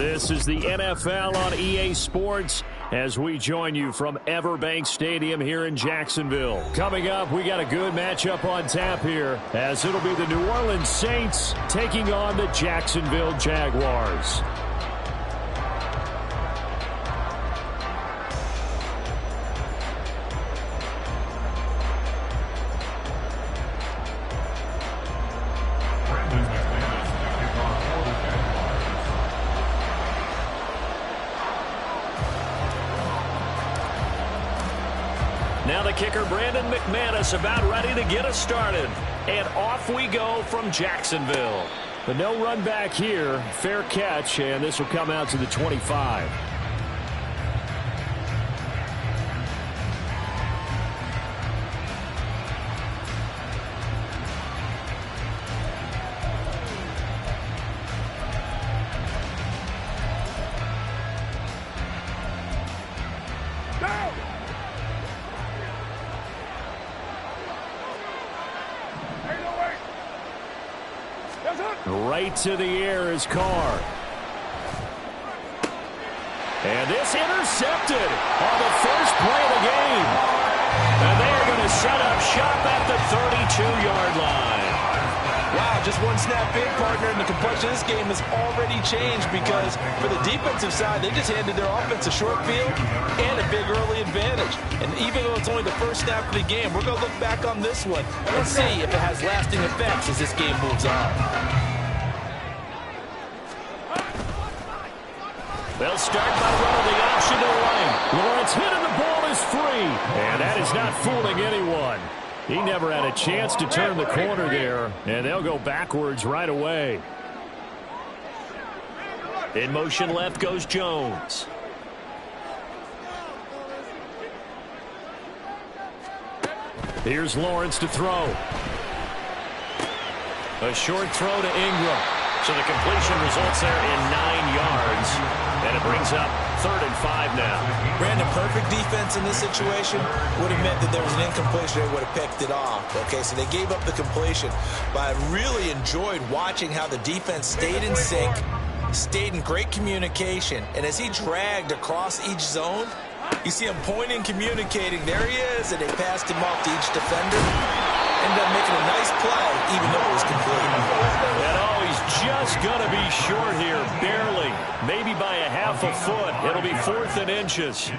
This is the NFL on EA Sports as we join you from Everbank Stadium here in Jacksonville. Coming up, we got a good matchup on tap here as it'll be the New Orleans Saints taking on the Jacksonville Jaguars. Now the kicker, Brandon McManus, about ready to get us started. And off we go from Jacksonville. But no run back here. Fair catch, and this will come out to the 25. Right to the air is Carr. And this intercepted on the first play of the game. And they're going to set up shop at the 32-yard line. Wow, just one snap in, partner, and the complexion of this game has already changed because for the defensive side, they just handed their offense a short field and a big early advantage. And even though it's only the first snap of the game, we're going to look back on this one and see if it has lasting effects as this game moves on. They'll start by running the option to right. Lawrence hit and the ball is free. And that is not fooling anyone. He never had a chance to turn the corner there. And they'll go backwards right away. In motion left goes Jones. Here's Lawrence to throw. A short throw to Ingram. So the completion results there in 9 yards. And it brings up 3rd and 5 now. Brandon, perfect defense in this situation would have meant that there was an incompletion. They would have picked it off. Okay, so they gave up the completion. But I really enjoyed watching how the defense stayed in sync, stayed in great communication. And as he dragged across each zone, you see him pointing, communicating. There he is, and they passed him off to each defender. Ended up making a nice play, even though it was complete. And he's just going to be short here, barely. Maybe by a half a foot. It'll be 4th and inches.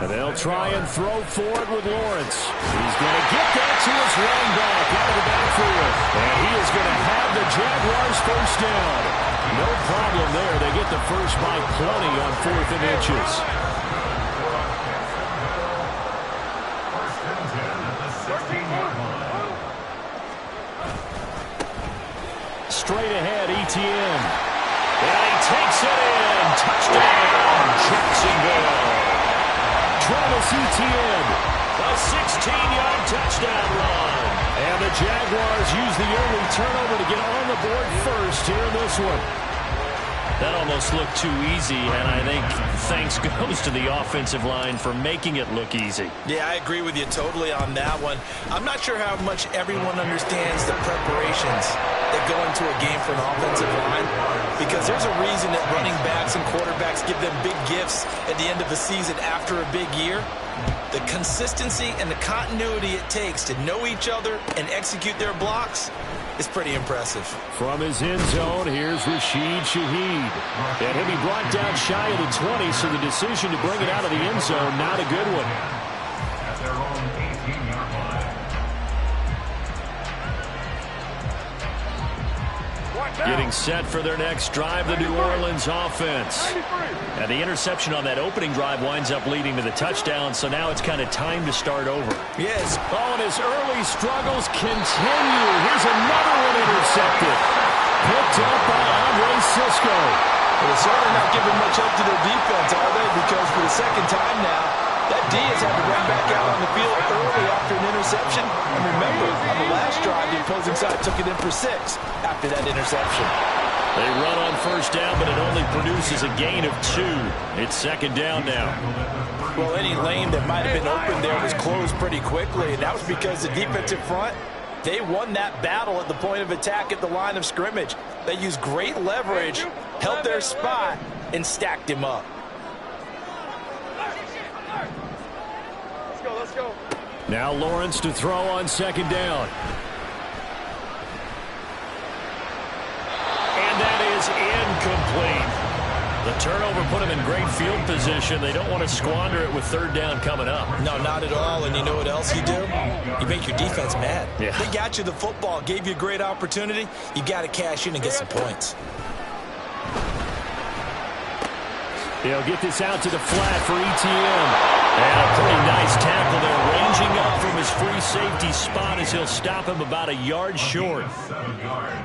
And they'll try and throw forward with Lawrence. He's going to get that to his running back out of the backfield. And he is going to have the Jaguars first down. No problem there. They get the first by plenty on 4th and inches. Straight ahead, Etienne. And he takes it in. Touchdown, Jacksonville. Travis Etienne, a 16-yard touchdown run. And the Jaguars use the early turnover to get on the board first here in this one. That almost looked too easy, and I think thanks goes to the offensive line for making it look easy. Yeah, I agree with you totally on that one. I'm not sure how much everyone understands the preparations that go into a game for an offensive line, because there's a reason that running backs and quarterbacks give them big gifts at the end of the season after a big year. The consistency and the continuity it takes to know each other and execute their blocks is pretty impressive. From his end zone, here's Rashid Shaheed. And he'll be brought down shy of the 20, so the decision to bring it out of the end zone, not a good one. At their own 18-yard line. Getting set for their next drive, the New Orleans offense. And the interception on that opening drive winds up leading to the touchdown, so now it's kind of time to start over. Yes. Oh, and his early struggles continue. Here's another one intercepted. Picked up by Andre Cisco. Well, they're certainly not giving much help to their defense, are they? Because for the second time now, that D has had to run back out on the field early after an interception. And remember, on the last drive, the opposing side took it in for 6 after that interception. They run on first down, but it only produces a gain of 2. It's second down now. Well, any lane that might have been open there was closed pretty quickly, and that was because the defensive front, they won that battle at the point of attack at the line of scrimmage. They used great leverage, held their spot, and stacked him up. Let's go. Now Lawrence to throw on second down. And that is incomplete. The turnover put them in great field position. They don't want to squander it with third down coming up. No, not at all. And you know what else you do? You make your defense mad. Yeah. They got you the football, gave you a great opportunity. You got to cash in and get some points. They'll get this out to the flat for ETN. And a pretty nice tackle there, ranging up from his free safety spot as he'll stop him about a yard short. 7 yards.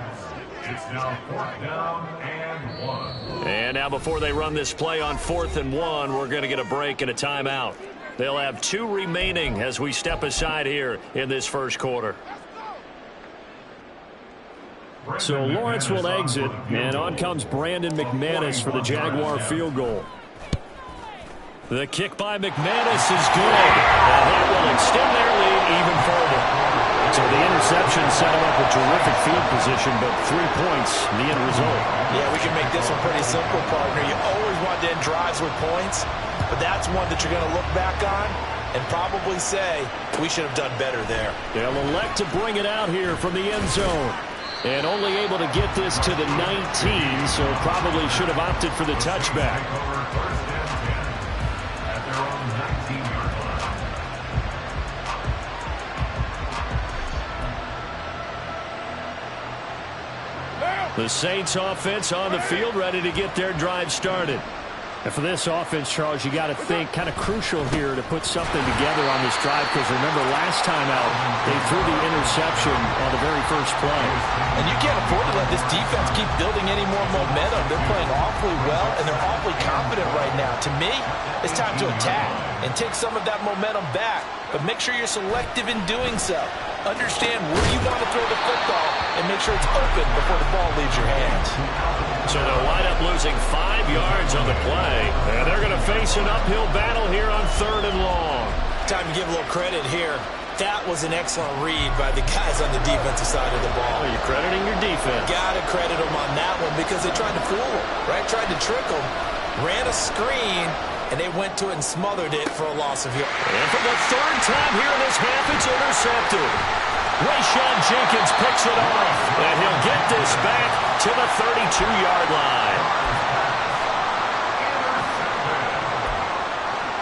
It's now 4th down and 1. And now before they run this play on 4th and 1, we're going to get a break and a timeout. They'll have 2 remaining as we step aside here in this first quarter. So Lawrence will exit, and on comes Brandon McManus for the Jaguar field goal. The kick by McManus is good, and that will extend their lead even further. So the interception set him up with terrific field position, but 3 points, the end result. Yeah, we can make this one pretty simple, partner. You always want to end drives with points, but that's one that you're going to look back on and probably say, we should have done better there. They'll elect to bring it out here from the end zone. And only able to get this to the 19, so probably should have opted for the touchback. Over 1st and 10 at their own 19-yard line. The Saints offense on the field, ready to get their drive started. And for this offense, Charles, you got to think kind of crucial here to put something together on this drive, because remember last time out they threw the interception on the very first play. And you can't afford to let this defense keep building any more momentum. They're playing awfully well, and they're awfully confident right now. To me, it's time to attack and take some of that momentum back, but make sure you're selective in doing so. Understand where you want to throw the football and make sure it's open before the ball leaves your hands. So they'll wind up losing 5 yards on the play, and they're going to face an uphill battle here on 3rd and long. Time to give a little credit here. That was an excellent read by the guys on the defensive side of the ball. Well, you're crediting your defense. Got to credit them on that one because they tried to fool them, right? Tried to trick them, ran a screen, and they went to it and smothered it for a loss of yards. And for the 3rd time here in this half, it's intercepted. Rayshawn Jenkins picks it off, and he'll get this back to the 32-yard line.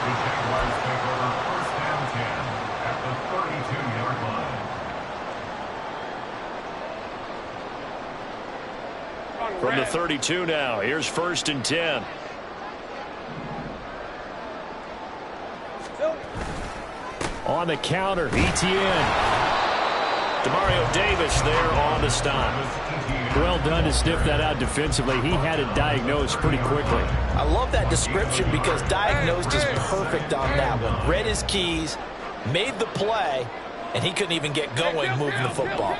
The Jaguars take over 1st and 10 at the 32-yard line. From the 32 now, here's 1st and 10. On the counter, ETN. Demario Davis there on the stop. Well done to sniff that out defensively. He had it diagnosed pretty quickly. I love that description because diagnosed is perfect on that one. Read his keys, made the play, and he couldn't even get going moving the football.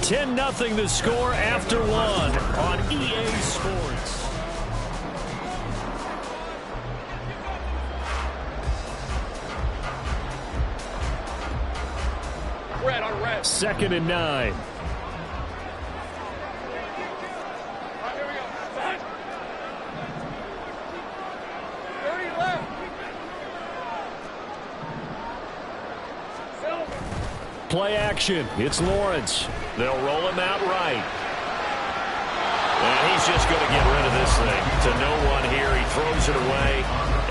10-0 the score after 1 on EA Sports. Red on red. 2nd and 9. Here we go. 30 left. Play action. It's Lawrence. They'll roll him out right. And he's just going to get rid of this thing. To no one here. He throws it away.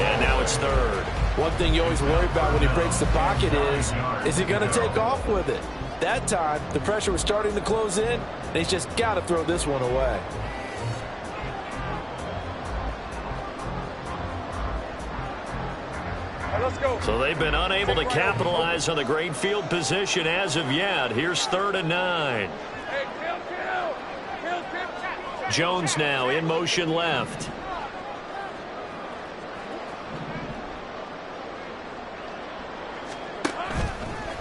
And now it's 3rd. One thing you always worry about when he breaks the pocket is he going to take off with it? That time, the pressure was starting to close in, and he's just got to throw this one away. Let's go. So they've been unable to capitalize on the great field position as of yet. Here's 3rd and 9. Hey, kill. Jones now in motion left.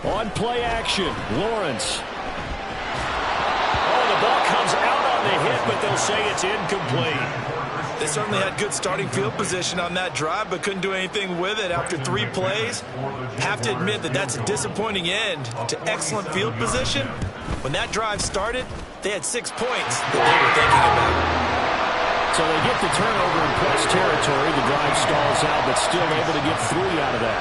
On play action, Lawrence. Oh, the ball comes out on the hit, but they'll say it's incomplete. They certainly had good starting field position on that drive, but couldn't do anything with it after 3 plays. Have to admit that that's a disappointing end to excellent field position, When that drive started, they had 6 points that they were thinking about. So they get the turnover in press territory. The drive stalls out, but still able to get 3 out of that.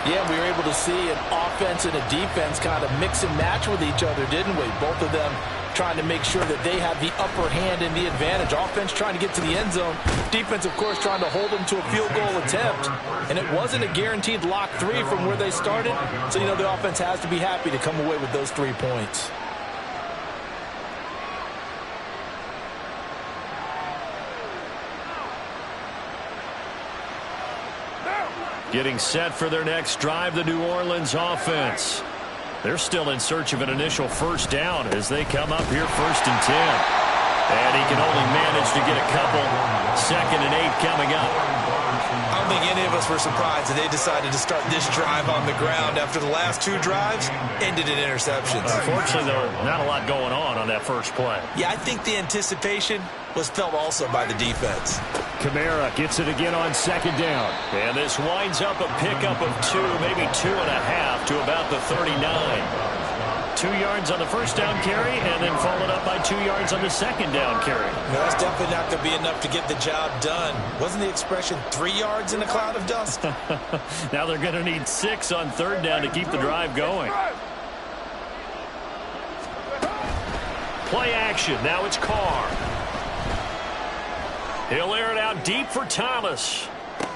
Yeah, we were able to see an offense and a defense kind of mix and match with each other, didn't we? Both of them trying to make sure that they have the upper hand and the advantage. Offense trying to get to the end zone. Defense, of course, trying to hold them to a field goal attempt. And it wasn't a guaranteed lock 3 from where they started. So, you know, the offense has to be happy to come away with those 3 points. Getting set for their next drive, the New Orleans offense. They're still in search of an initial first down as they come up here 1st and 10. And he can only manage to get a couple. 2nd and 8 coming up. I don't think any of us were surprised that they decided to start this drive on the ground after the last 2 drives ended in interceptions. Unfortunately, though, not a lot going on that first play. Yeah, I think the anticipation was felt also by the defense. Kamara gets it again on 2nd down. And this winds up a pickup of 2, maybe 2.5 to about the 39. 2 yards on the first down carry, and then followed up by 2 yards on the 2nd down carry. No, that's definitely not going to be enough to get the job done. Wasn't the expression 3 yards in a cloud of dust? Now they're going to need 6 on 3rd down to keep the drive going. Play action. Now it's Carr. He'll air it out deep for Thomas.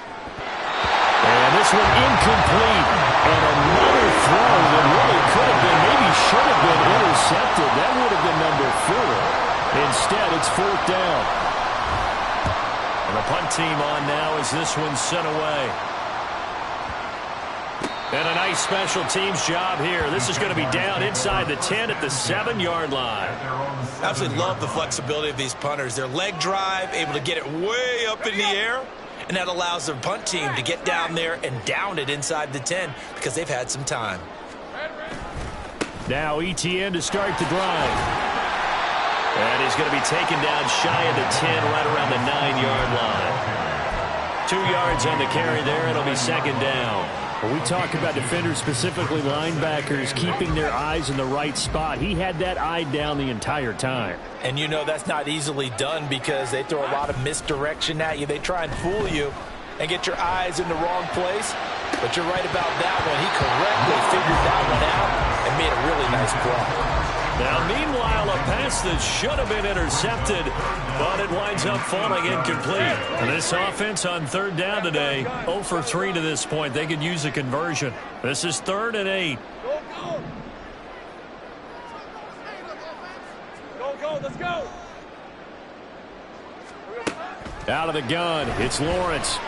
And this one incomplete. And another throw that really could have been, maybe should have been intercepted. That would have been number 4. Instead, it's 4th down. And the punt team on now as this one's sent away. And a nice special teams job here. This is going to be down inside the 10 at the 7-yard line. Absolutely love the flexibility of these punters. Their leg drive, able to get it way up in the air, and that allows their punt team to get down there and down it inside the 10 because they've had some time. Now ETN to start the drive. And he's going to be taken down shy of the 10, right around the 9-yard line. 2 yards on the carry there. It'll be 2nd down. When we talk about defenders, specifically linebackers, keeping their eyes in the right spot, he had that eye down the entire time. And you know that's not easily done because they throw a lot of misdirection at you. They try and fool you and get your eyes in the wrong place. But you're right about that one. He correctly figured that one out and made a really nice play. Now, meanwhile, a pass that should have been intercepted, but it winds up falling incomplete. And this offense on 3rd down today, 0 for 3 to this point. They could use a conversion. This is 3rd and 8. Go, let's go. Out of the gun, it's Lawrence.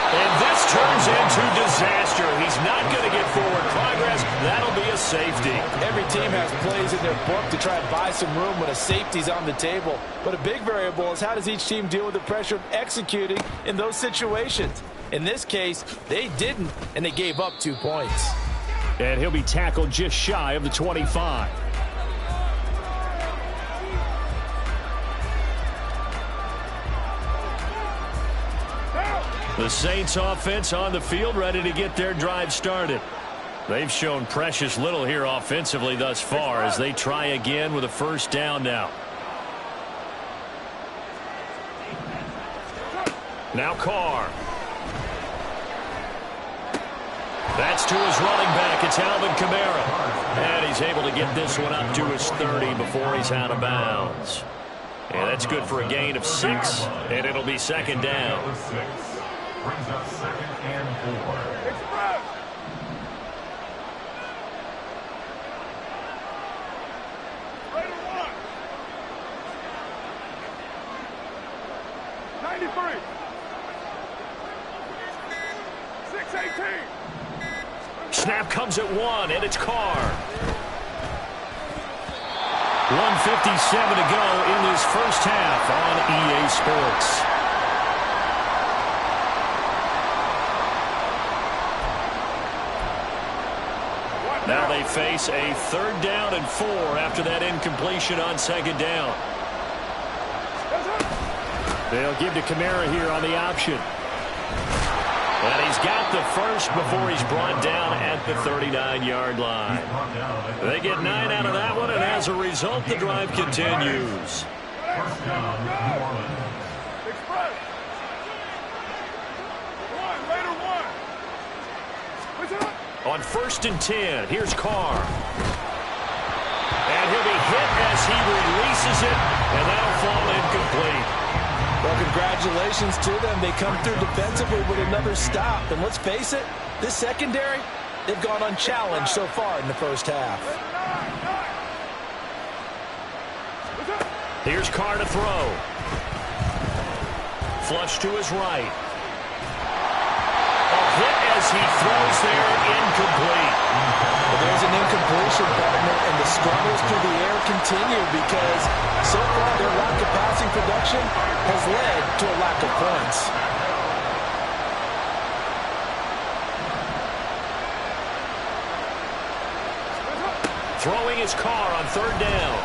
And this turns into disaster. He's not going to get forward progress. That'll be a safety. Every team has plays in their book to try and buy some room when a safety's on the table. But a big variable is how does each team deal with the pressure of executing in those situations. In this case, they didn't, and they gave up 2 points. And he'll be tackled just shy of the 25. The Saints offense on the field, ready to get their drive started. They've shown precious little here offensively thus far as they try again with a 1st down now. Now Carr. That's to his running back. It's Alvin Kamara. And he's able to get this one up to his 30 before he's out of bounds. And that's good for a gain of 6, and it'll be 2nd down. Brings up 2nd and 4. Right on 1. 93. 618. Snap comes at 1, and it's Carr. 1:57 to go in this first half on EA Sports. Now they face a 3rd down and 4 after that incompletion on 2nd down. They'll give to Kamara here on the option. And he's got the first before he's brought down at the 39-yard line. They get 9 out of that one, and as a result, the drive continues. First down, New Orleans. Express. Later one. On 1st and 10, here's Carr. And he'll be hit as he releases it, and that'll fall incomplete. Well, congratulations to them. They come through defensively with another stop. And let's face it, this secondary, they've gone unchallenged so far in the first half. Here's Carr to throw. Flush to his right. A hit as he throws there, incomplete. Well, there's an incompletion, partner, and the struggles through the air continue because so far their lack of passing production has led to a lack of points. Throwing his Carr on 3rd down.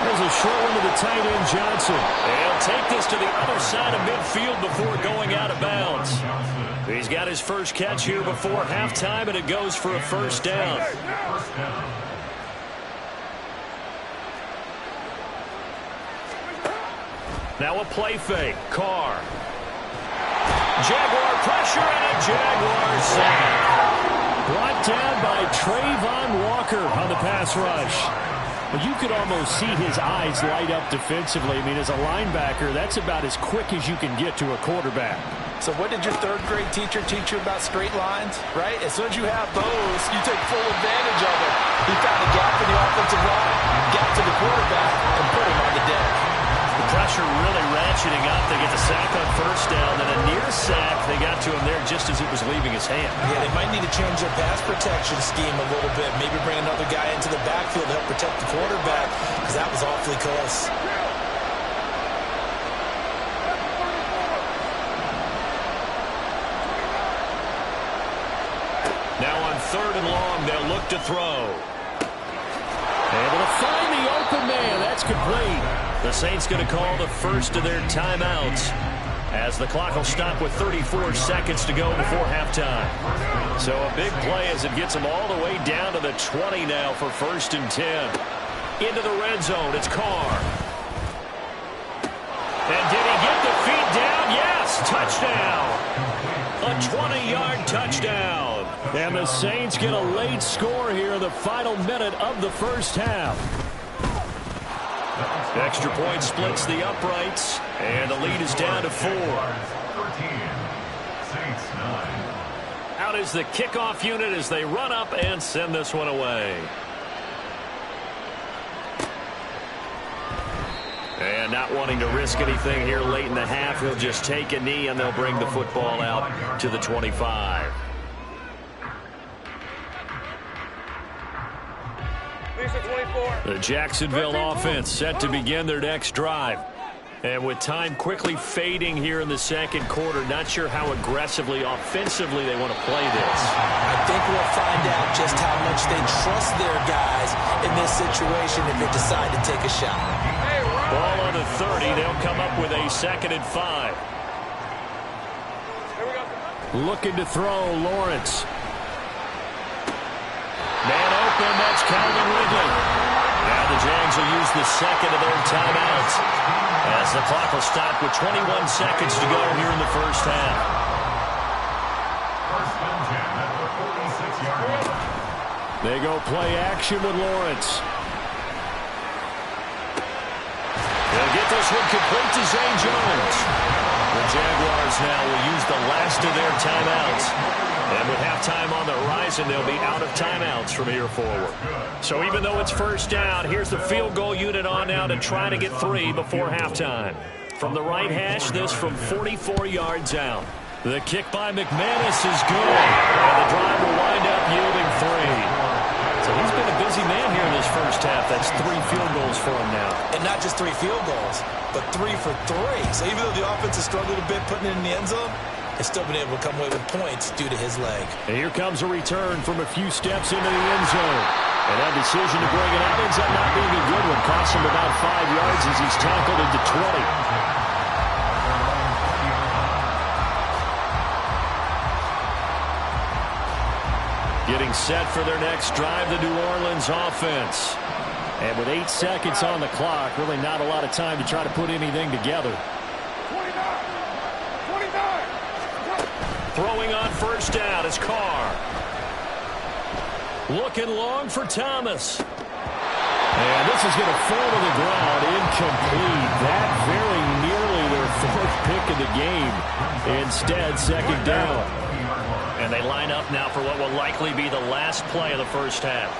There's a short one to the tight end, Johnson. He'll take this to the other side of midfield before going out of bounds. He's got his first catch here before halftime, and it goes for a first down. Now a play fake. Carr. Jaguar pressure and a Jaguar sack. Brought down by Trayvon Walker on the pass rush. But you could almost see his eyes light up defensively. I mean, as a linebacker, that's about as quick as you can get to a quarterback. So what did your 3rd grade teacher teach you about straight lines, right? As soon as you have those, you take full advantage of it. He found a gap in the offensive line, got to the quarterback, and put him on the deck. The pressure really ratcheting up. They get the sack on 1st down, then a near sack. They got to him there just as it was leaving his hand. Yeah, they might need to change their pass protection scheme a little bit. Maybe bring another guy into the backfield to help protect the quarterback, because that was awfully close. Now on 3rd and long, they'll look to throw. Able to find the open man. That's complete. The Saints going to call the first of their timeouts as the clock will stop with 34 seconds to go before halftime. So a big play as it gets them all the way down to the 20 now for 1st and 10. Into the red zone, it's Carr. And did he get the feet down? Yes, touchdown. A 20-yard touchdown. And the Saints get a late score here in the final minute of the first half. Extra point splits the uprights, and the lead is down to 4. 13, Saints 9. Out is the kickoff unit as they run up and send this one away. And not wanting to risk anything here late in the half, he'll just take a knee, and they'll bring the football out to the 25. The Jacksonville offense set to begin their next drive. And with time quickly fading here in the second quarter, not sure how aggressively, offensively they want to play this. I think we'll find out just how much they trust their guys in this situation if they decide to take a shot. Ball on the 30. They'll come up with a 2nd and 5. Looking to throw, Lawrence. Man open, that's Calvin Ridley. Now the Jags will use the 2nd of their timeouts as the clock will stop with 21 seconds to go here in the first half. 1st and 10 at the 46-yard line. They go play action with Lawrence. They'll get this one complete to Zay Jones. The Jaguars now will use the last of their timeouts. And with halftime on the horizon, they'll be out of timeouts from here forward. So even though it's 1st down, here's the field goal unit on now to try to get 3 before halftime. From the right hash, this from 44 yards out. The kick by McManus is good. And the drive will wind up yielding 3. So he's been a busy man here in this first half. That's 3 field goals for him now. And not just 3 field goals, but 3 for 3. So even though the offense has struggled a bit putting it in the end zone, has still been able to come away with points due to his leg. And here comes a return from a few steps into the end zone. And that decision to bring it out ends up not being a good one. Costs him about 5 yards as he's tackled into 20. Getting set for their next drive, the New Orleans offense. And with 8 seconds on the clock, really not a lot of time to try to put anything together. 29. Throwing on first down is Carr. Looking long for Thomas. And this is going to fall to the ground, incomplete. That very nearly their 4th pick of the game. Instead, second down. And they line up now for what will likely be the last play of the first half.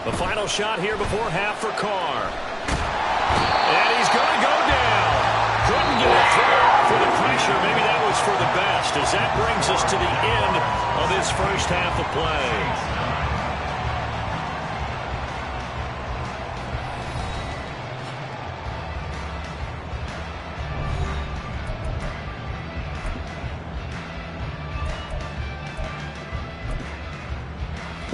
The final shot here before half for Carr. And he's going to go down. Couldn't get it through for the pressure. Maybe that was for the best, as that brings us to the end of this first half of play.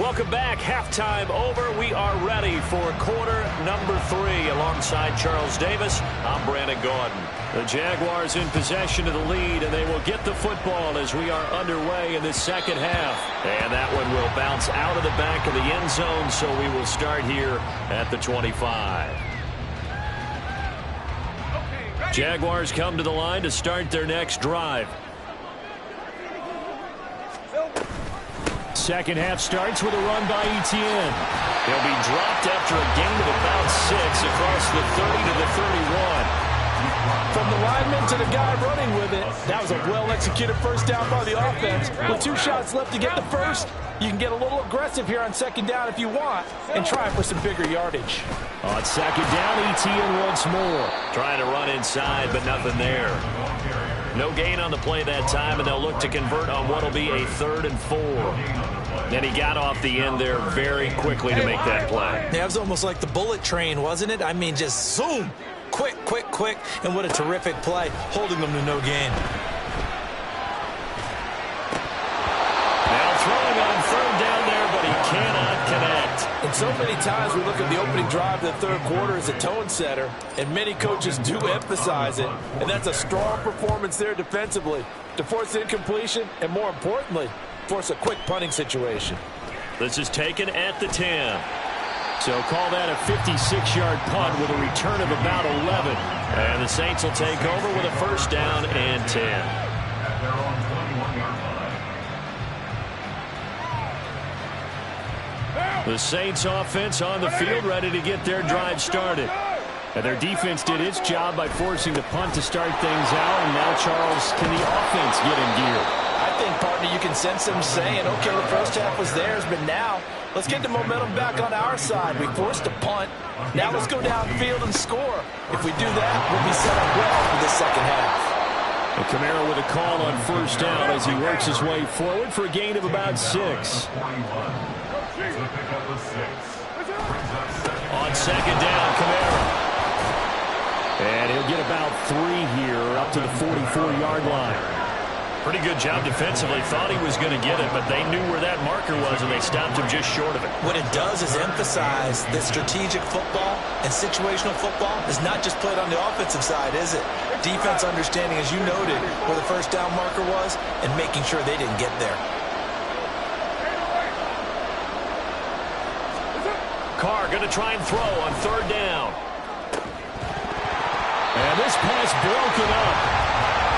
Welcome back. Halftime over. We are ready for quarter number 3. Alongside Charles Davis, I'm Brandon Gaudin. The Jaguars in possession of the lead, and they will get the football as we are underway in this second half. And that one will bounce out of the back of the end zone, so we will start here at the 25. Jaguars come to the line to start their next drive. Second half starts with a run by Etienne. He'll be dropped after a gain of about 6 across the 30 to the 31. From the lineman to the guy running with it, that was a well-executed first down by the offense. With 2 shots left to get the first, you can get a little aggressive here on second down if you want and try for some bigger yardage. On second down, Etienne once more. Trying to run inside, but nothing there. No gain on the play that time, and they'll look to convert on what will be a 3rd and 4. And he got off the end there very quickly to make that play. Yeah, it was almost like the bullet train, wasn't it? I mean, just zoom. Quick, quick, quick. And what a terrific play, holding them to no gain. Now throwing on 3rd down there, but he cannot connect. And so many times we look at the opening drive of the 3rd quarter as a tone setter, and many coaches do emphasize it. And that's a strong performance there defensively to force incompletion and, more importantly, force a quick punting situation. This is taken at the 10. So call that a 56-yard punt with a return of about 11. And the Saints will take over with a first down and 10. At their own 21-yard line. The Saints offense on the field, ready to get their drive started. And their defense did its job by forcing the punt to start things out. And now, Charles, can the offense get in gear? I think, partner, you can sense them saying, okay, the first half was theirs, but now let's get the momentum back on our side. We forced a punt. Now let's go downfield and score. If we do that, we'll be set up well for the second half. And Kamara with a call on first down as he works his way forward for a gain of about 6. On second down, Kamara. And he'll get about 3 here, up to the 44-yard line. Pretty good job defensively. Thought he was going to get it, but they knew where that marker was, and they stopped him just short of it. What it does is emphasize that strategic football and situational football is not just played on the offensive side, is it? Defense understanding, as you noted, where the first down marker was and making sure they didn't get there. Carr going to try and throw on 3rd down. And this pass broken up.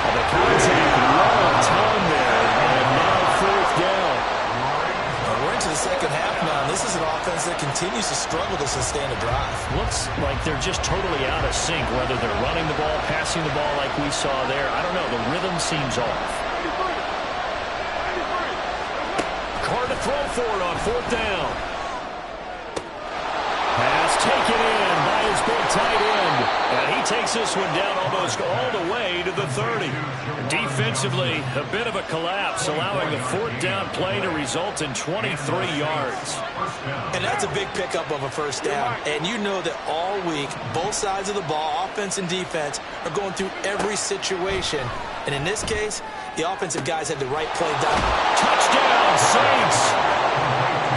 And the contact well done there. And now 4th down. We're into the second half now, and this is an offense that continues to struggle to sustain a drive. Looks like they're just totally out of sync, whether they're running the ball, passing the ball like we saw there. I don't know. The rhythm seems off. Carr to throw for it on 4th down. Pass taken in by his big tight end. And he takes this one down almost all the way to the 30. Defensively, a bit of a collapse, allowing the 4th down play to result in 23 yards. And that's a big pickup of a first down. And you know that all week, both sides of the ball, offense and defense, are going through every situation. And in this case, the offensive guys had the right play done. Touchdown, Saints!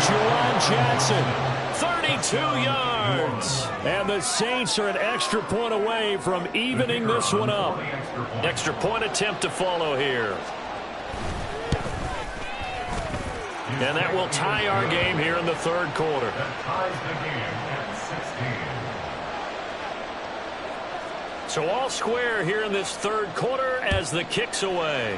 Juwan Jackson, 30 22 yards. And the Saints are an extra point away from evening this one up. Extra point attempt to follow here. And that will tie our game here in the third quarter. That ties the game at 16. So all square here in this third quarter as the kick's away.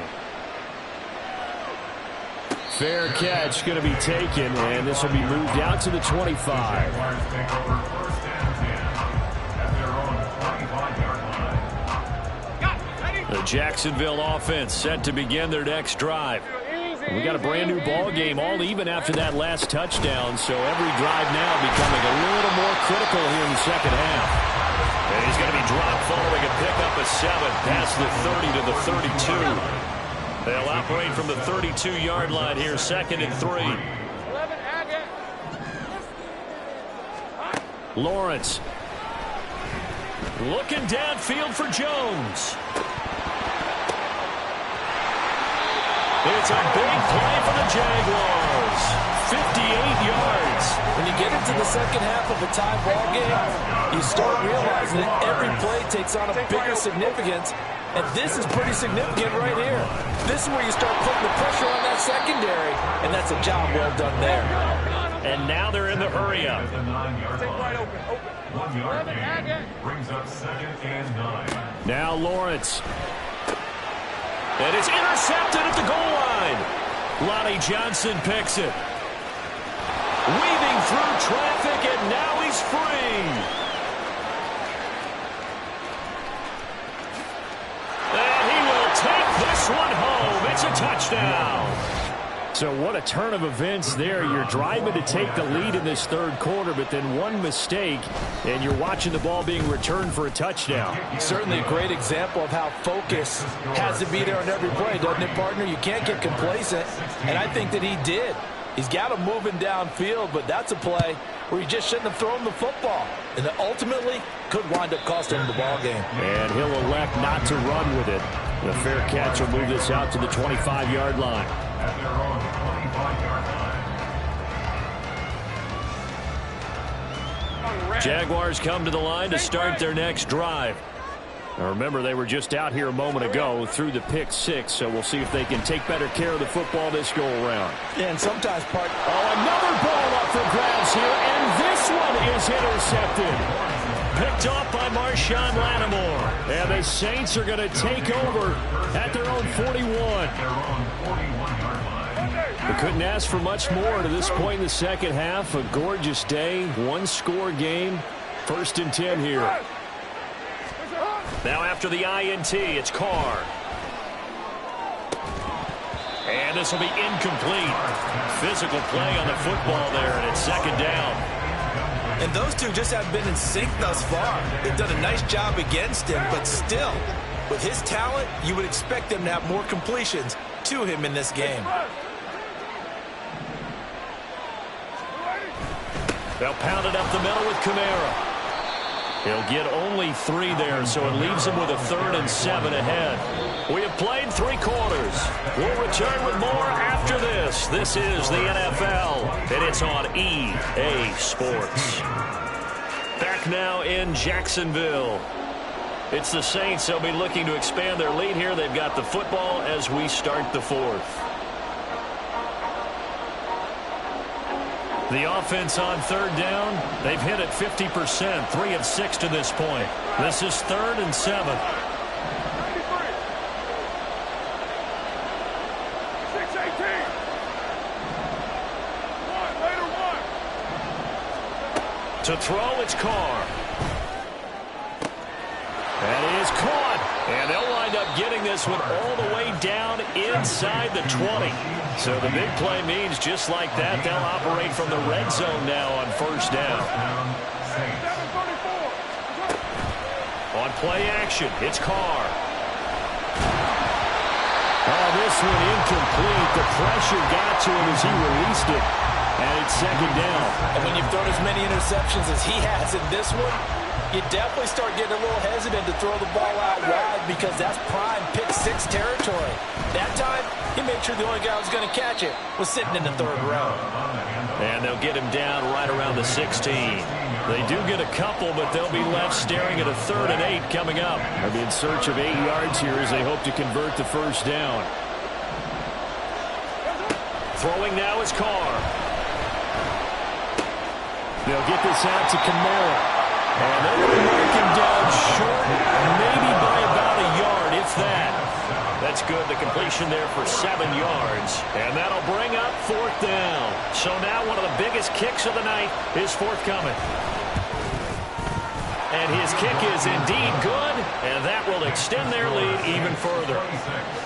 Fair catch going to be taken, and this will be moved out to the 25. Jaguars take over first and 10 at their own 25-yard line. The Jacksonville offense set to begin their next drive. We got a brand new ball game, all even after that last touchdown, so every drive now becoming a little more critical here in the second half. And he's going to be dropped following a pickup of 7 past the 30 to the 32. They'll operate from the 32-yard line here, 2nd and 3. Lawrence looking downfield for Jones. It's a big play for the Jaguars. 58 yards. When you get into the second half of a tie ball game, you start realizing that every play takes on a bigger significance, and this is pretty significant right here. This is where you start putting the pressure on that secondary, and that's a job well done there. And now they're in the hurry-up. At the 9-yard line. 1 yard gain brings up 2nd and 9. Now Lawrence. And it's intercepted at the goal line. Lonnie Johnson picks it. Weaving through traffic, and now he's free. And he will take this one home. It's a touchdown. So what a turn of events there. You're driving to take the lead in this third quarter, but then one mistake, and you're watching the ball being returned for a touchdown. Certainly a great example of how focus has to be there on every play, doesn't it, partner? You can't get complacent, and I think that he did. He's got him moving downfield, but that's a play where he just shouldn't have thrown the football, and that ultimately could wind up costing him the ball game. And he'll elect not to run with it. The fair catch will move this out to the 25-yard line. At their own 25-yard line. Jaguars come to the line to start their next drive. Now remember, they were just out here a moment ago through the pick 6, so we'll see if they can take better care of the football this go-around. Yeah, and sometimes, another ball up for grabs here, and this one is intercepted. Picked off by Marshawn Lattimore. And the Saints are going to take over at their own 41. We couldn't ask for much more to this point in the second half. A gorgeous day, one-score game. 1st and 10 here. Now after the INT, it's Carr. And this will be incomplete. Physical play on the football there, and it's 2nd down. And those two just have been in sync thus far. They've done a nice job against him, but still, with his talent, you would expect them to have more completions to him in this game. They'll pound it up the middle with Kamara. He'll get only 3 there, so it leaves him with a 3rd and 7 ahead. We have played 3 quarters. We'll return with more after this. This is the NFL, and it's on EA Sports. Back now in Jacksonville. It's the Saints. They'll be looking to expand their lead here. They've got the football as we start the 4th. The offense on 3rd down, they've hit it 50%, 3 of 6 to this point. This is 3rd and 7. 6-18. Later one. To throw, it's Carr. That is caught. And they'll wind up getting this one all the way down inside the 20. So the big play means just like that, they'll operate from the red zone now on 1st down. 7-34. On play action, it's Carr. Oh, this one incomplete. The pressure got to him as he released it. And it's 2nd down. And when you've thrown as many interceptions as he has in this one, you definitely start getting a little hesitant to throw the ball out wide because that's prime pick-six territory. That time, he made sure the only guy who was going to catch it was sitting in the third row. And they'll get him down right around the 16. They do get a couple, but they'll be left staring at a 3rd and 8 coming up. They'll be in search of 8 yards here as they hope to convert the first down. Throwing now is Carr. They'll get this out to Kamara. And they're going to mark him down short, maybe by about a yard, if that. That's good. The completion there for 7 yards. And that'll bring up 4th down. So now one of the biggest kicks of the night is forthcoming. And his kick is indeed good, and that will extend their lead even further.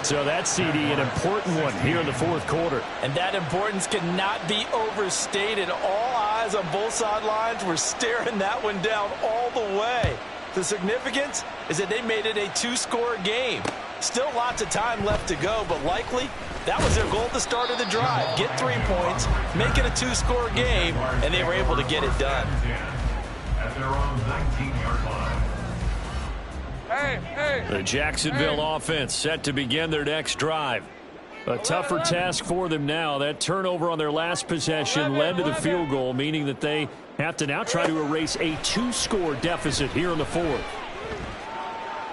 So that's, CD, an important one here in the 4th quarter. And that importance cannot be overstated. All eyes on both sidelines were staring that one down all the way. The significance is that they made it a 2-score game. Still lots of time left to go, but likely that was their goal at the start of the drive. Get 3 points, make it a 2-score game, and they were able to get it done. At their own 19-yard line. The Jacksonville offense set to begin their next drive. A tougher task for them now. That turnover on their last possession led to the field goal, meaning that they have to now try to erase a 2-score deficit here in the 4th.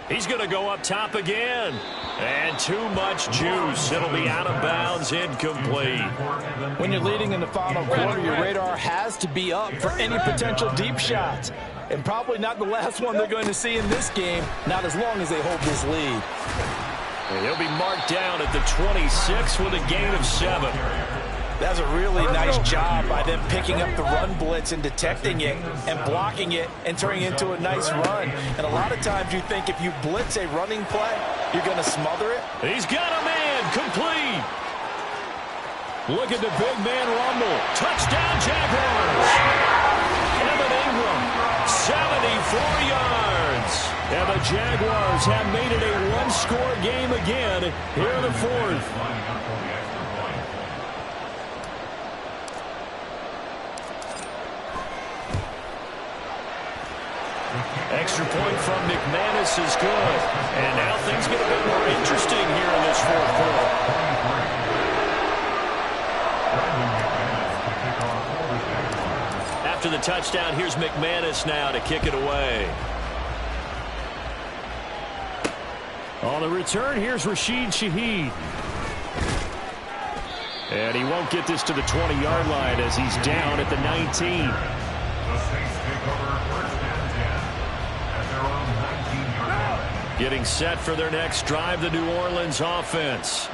He's going to go up top again. And too much juice. It'll be out of bounds, incomplete. When you're leading in the final quarter, your radar has to be up for any potential deep shots. And probably not the last one they're going to see in this game, not as long as they hold this lead. And he'll be marked down at the 26 with a gain of 7. That's a really nice job by them picking up the run blitz and detecting it and blocking it and turning it into a nice run. And a lot of times you think if you blitz a running play, you're going to smother it. He's got a man complete. Look at the big man rumble. Touchdown Jaguars. Evan Ingram, 74 yards. And the Jaguars have made it a 1-score game again here in the 4th. Extra point from McManus is good. And now things get a bit more interesting here in this 4th quarter. After the touchdown, here's McManus now to kick it away. On the return, here's Rashid Shaheed. And he won't get this to the 20-yard line as he's down at the 19. The Saints take over 1st and 10 at their own 19-yard line. Getting set for their next drive, the New Orleans offense.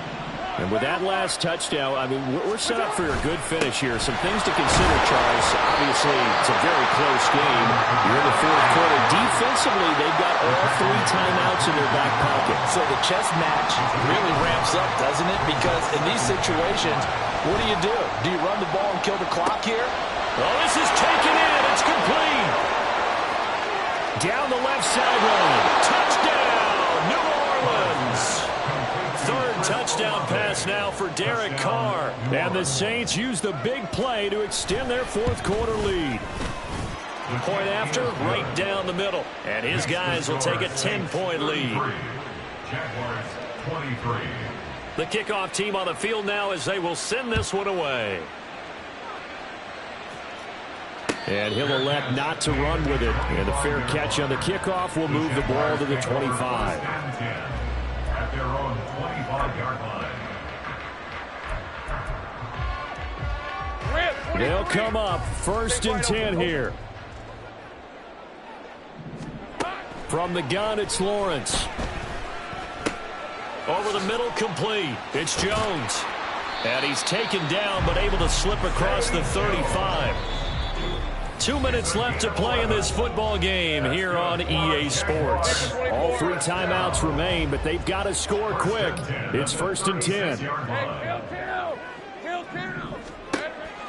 And with that last touchdown, I mean, we're set up for a good finish here. Some things to consider, Charles. Obviously, it's a very close game. You're in the 4th quarter. Defensively, they've got all 3 timeouts in their back pocket. So the chess match really ramps up, doesn't it? Because in these situations, what do? Do you run the ball and kill the clock here? Well, this is taken in. It's complete. Down the left sideline. Touchdown, New Orleans. 3rd touchdown pass now for Derek Carr. And the Saints use the big play to extend their 4th quarter lead. Point after, right down the middle. And his guys will take a 10-point lead. Jaguars 23. The kickoff team on the field now as they will send this one away. And he'll elect not to run with it. And the fair catch on the kickoff will move the ball to the 25. At their own 25-yard line. They'll come up 1st and 10 here. From the gun, it's Lawrence. Over the middle, complete. It's Jones. And he's taken down, but able to slip across the 35. 2 minutes left to play in this football game here on EA Sports. All 3 timeouts remain, but they've got to score quick. It's 1st and 10.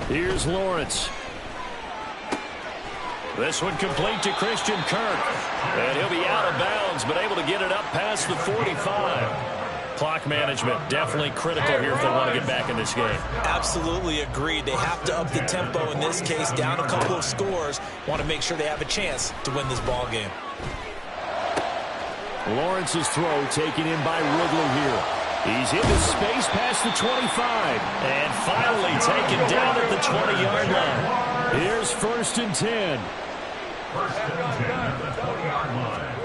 Here's Lawrence. This one complete to Christian Kirk. And he'll be out of bounds, but able to get it up past the 45. Clock management definitely critical here if they want to get back in this game. Absolutely agreed. They have to up the tempo in this case, down a couple of scores. Want to make sure they have a chance to win this ball game. Lawrence's throw taken in by Ridley here. He's into space past the 25. And finally taken down at the 20-yard line. Here's 1st and 10. First and 10 at the 20-yard line.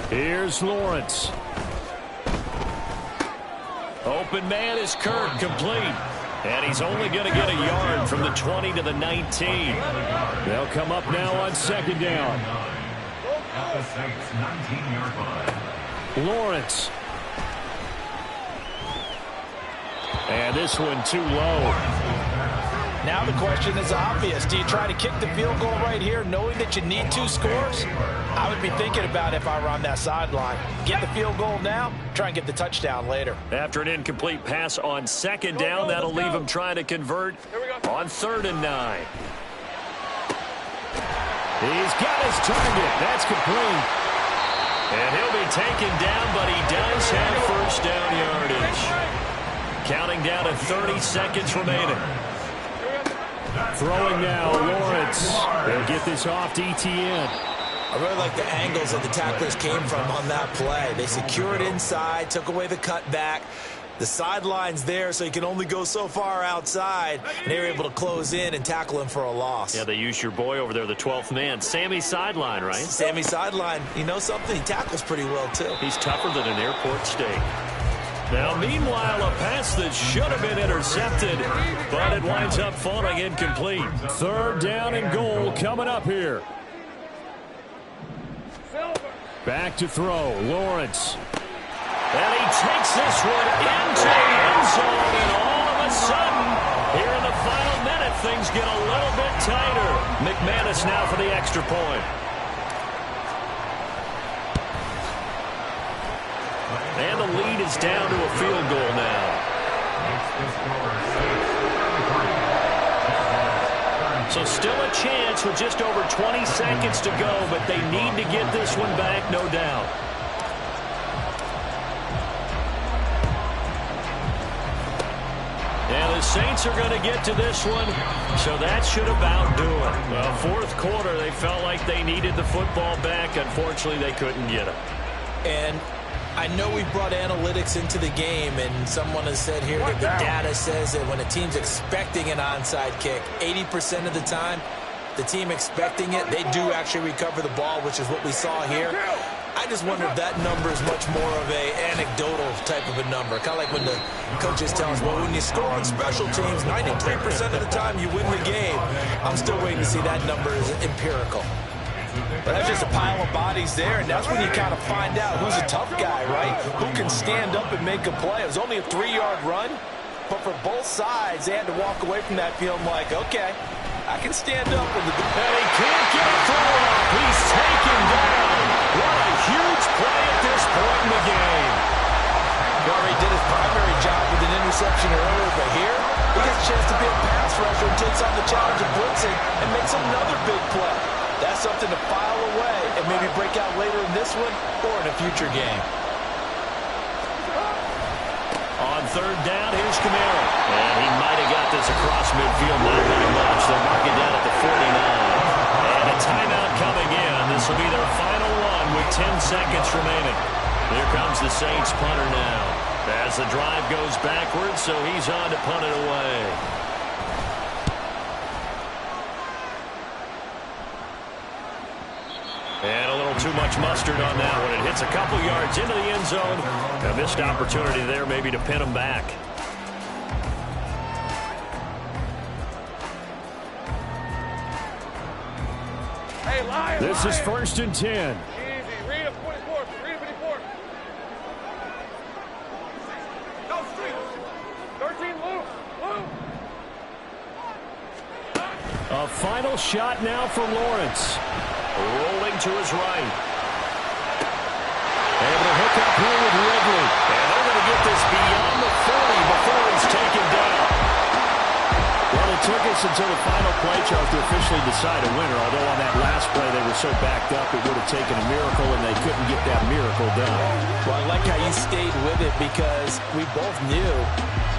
Here's Lawrence. Open man is Kirk, complete. And he's only going to get a yard from the 20 to the 19. They'll come up now on 2nd down. At the Saints' 19-yard line. Lawrence. And this one too low. Now the question is obvious. Do you try to kick the field goal right here knowing that you need 2 scores? I would be thinking about it if I were on that sideline. Get the field goal now, try and get the touchdown later. After an incomplete pass on 2nd down, that'll leave him trying to convert on 3rd and 9. He's got his target. That's complete. And he'll be taken down, but he does have 1st down yardage. Counting down at 30 seconds remaining. Throwing now, Lawrence. They'll get this off to Etienne. I really like the angles that the tacklers came from on that play. They secured inside, took away the cutback. The sideline's there, so he can only go so far outside. And they were able to close in and tackle him for a loss. Yeah, they used your boy over there, the 12th man. Sammy Sideline, right? Sammy Sideline. You know something? He tackles pretty well, too. He's tougher than an airport steak. Now, meanwhile, a pass that should have been intercepted, but it winds up falling incomplete. 3rd down and goal coming up here. Back to throw, Lawrence. And he takes this one into the end zone, and all of a sudden, here in the final minute, things get a little bit tighter. McManus now for the extra point. And the lead is down to a field goal now. So still a chance with just over 20 seconds to go, but they need to get this one back, no doubt. And the Saints are going to get to this one, so that should about do it. Well, 4th quarter, they felt like they needed the football back. Unfortunately, they couldn't get it. And I know we brought analytics into the game, and someone has said here that the data says that when a team's expecting an onside kick, 80% of the time, the team expecting it, they do actually recover the ball, which is what we saw here. I just wonder if that number is much more of a anecdotal type of a number. Kind of like when the coaches tell us, well, when you score on special teams, 93% of the time you win the game. I'm still waiting to see that number is empirical. But that's just a pile of bodies there, and that's when you kind of find out who's a tough guy, right? Who can stand up and make a play. It was only a 3-yard run, but for both sides, they had to walk away from that feeling like, okay, I can stand up. And he can't get a throw off. He's taken down. What a huge play at this point in the game. He already did his primary job with an interception earlier, but here, he gets a chance to be a pass rusher and takes on the challenge of blitzing and makes another big play. That's something to file away and maybe break out later in this one or in a future game. On 3rd down, here's Kamara. And he might have got this across midfield, not very much. They'll mark it down at the 49. And a timeout coming in. This will be their final one with 10 seconds remaining. Here comes the Saints punter now. As the drive goes backwards, so he's on to punt it away. And a little too much mustard on that one. It hits a couple yards into the end zone. A missed opportunity there maybe to pin them back. Hey, Lion, This is Lion. 1st and 10. Easy. Read him 24. Read him 24. No street. 13 loose. Loose. A final shot now for Lawrence. Rolling to his right. Able to hook up here with Ridley. And they're going to get this beyond the 40 before he's taken down. Well, it took us until the final play, Charles, to officially decide a winner. Although on that last play they were so backed up, it would have taken a miracle, and they couldn't get that miracle done. Well, I like how you stayed with it because we both knew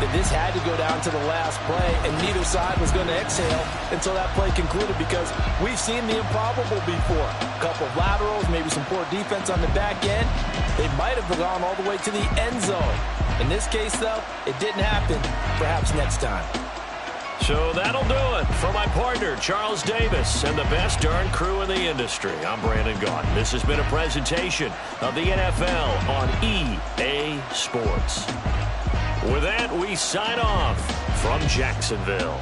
that this had to go down to the last play, and neither side was going to exhale until that play concluded, because we've seen the improbable before. A couple of laterals, maybe some poor defense on the back end. They might have gone all the way to the end zone. In this case, though, it didn't happen. Perhaps next time. So that'll do it for my partner, Charles Davis, and the best darn crew in the industry. I'm Brandon Gaudin. This has been a presentation of the NFL on EA Sports. With that, we sign off from Jacksonville.